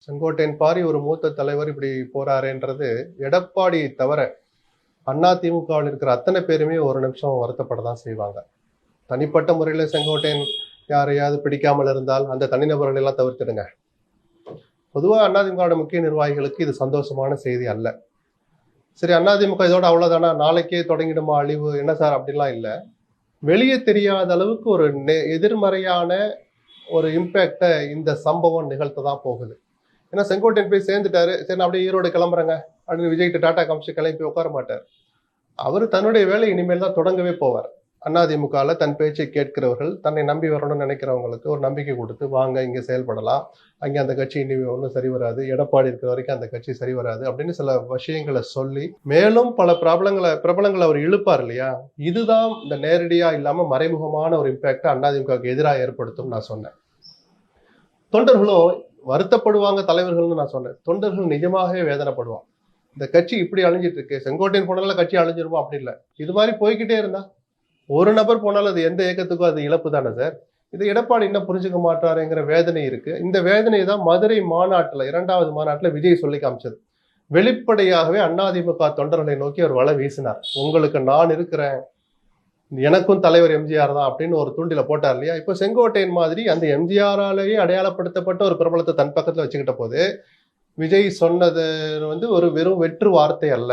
செங்கோட்டையன் பாரி ஒரு மூத்த தலைவர் இப்படி போறாருன்றது எடப்பாடி தவிர அதிமுகவில் இருக்கிற அத்தனை பேருமே ஒரு நிமிஷம் வருத்தப்பட தான் செய்வாங்க. தனிப்பட்ட முறையில் செங்கோட்டையன் யாரையாவது பிடிக்காமல் இருந்தால் அந்த தனிநபர்கள் எல்லாம் தவிர்த்துடுங்க. பொதுவாக அதிமுக முக்கிய நிர்வாகிகளுக்கு இது சந்தோஷமான செய்தி அல்ல. சரி, அதிமுக இதோட அவ்வளவுதானா, நாளைக்கே தொடங்கிடுமா அழிவு, என்ன சார் அப்படிலாம் இல்லை. வெளியே தெரியாத அளவுக்கு ஒரு எதிர்மறையான ஒரு இம்பேக்டை இந்த சம்பவம் நிகழ்த்த தான் போகுது. ஏன்னா செங்கோட்டையன் போய் சேர்ந்துட்டாரு, சரி நான் அப்படியே ஈரோடு கிளம்புறேங்க அப்படின்னு விஜய்கிட்ட டாட்டா காமிச்சு கிளம்பி உட்கார மாட்டார். அவர் தன்னுடைய வேலை இனிமேல் தான் தொடங்கவே போவார். அதிமுகவில் தன் பேச்சை கேட்கிறவர்கள், தன்னை நம்பி வரணும்னு நினைக்கிறவங்களுக்கு ஒரு நம்பிக்கை கொடுத்து வாங்க இங்கே செயல்படலாம், அங்கே அந்த கட்சி இனி ஒன்றும் சரி வராது, எடப்பாடி இருக்கிற வரைக்கும் அந்த கட்சி சரி வராது அப்படின்னு சில விஷயங்களை சொல்லி மேலும் பல பிரபலங்களை அவர் இழுப்பார் இல்லையா. இதுதான் இந்த நேரடியா இல்லாம மறைமுகமான ஒரு இம்பாக்ட் அதிமுகவுக்கு எதிராக ஏற்படுத்தும் நான் சொன்னேன். தொண்டர்களும் வருத்தப்படுவாங்க, தலைவர்கள்னு நான் சொன்னேன். தொண்டர்கள் நிஜமாகவே வேதனைப்படுவான். இந்த கட்சி இப்படி அழிஞ்சிட்டு இருக்கு, செங்கோட்டையன் போனால கட்சி அழிஞ்சிருவோம் அப்படி இல்லை. இது மாதிரி போய்கிட்டே இருந்தா ஒரு நபர் போனாலும் அது எந்த இயக்கத்துக்கும் அது இழப்பு தானே சார். இது எடப்பாடி என்ன புரிஞ்சுக்க மாட்டாருங்கிற வேதனை இருக்கு. இந்த வேதனை தான் மதுரை மாநாட்டுல, 2வது மாநாட்டுல விஜய் சொல்லி காமிச்சது. வெளிப்படையாகவே அதிமுக தொண்டர்களை நோக்கி அவர் வலை வீசினார். உங்களுக்கு நான் இருக்கிறேன், எனக்கும் தலைவர் எம்ஜிஆர் தான் அப்படின்னு ஒரு தூண்டில போட்டார் இல்லையா. இப்போ செங்கோட்டையன் மாதிரி அந்த எம்ஜிஆராலேயே அடையாளப்படுத்தப்பட்ட ஒரு பிரபலத்தை தன் பக்கத்துல வச்சுக்கிட்ட போது விஜய் சொன்னது ஒரு வெறும் வெற்று வார்த்தை அல்ல.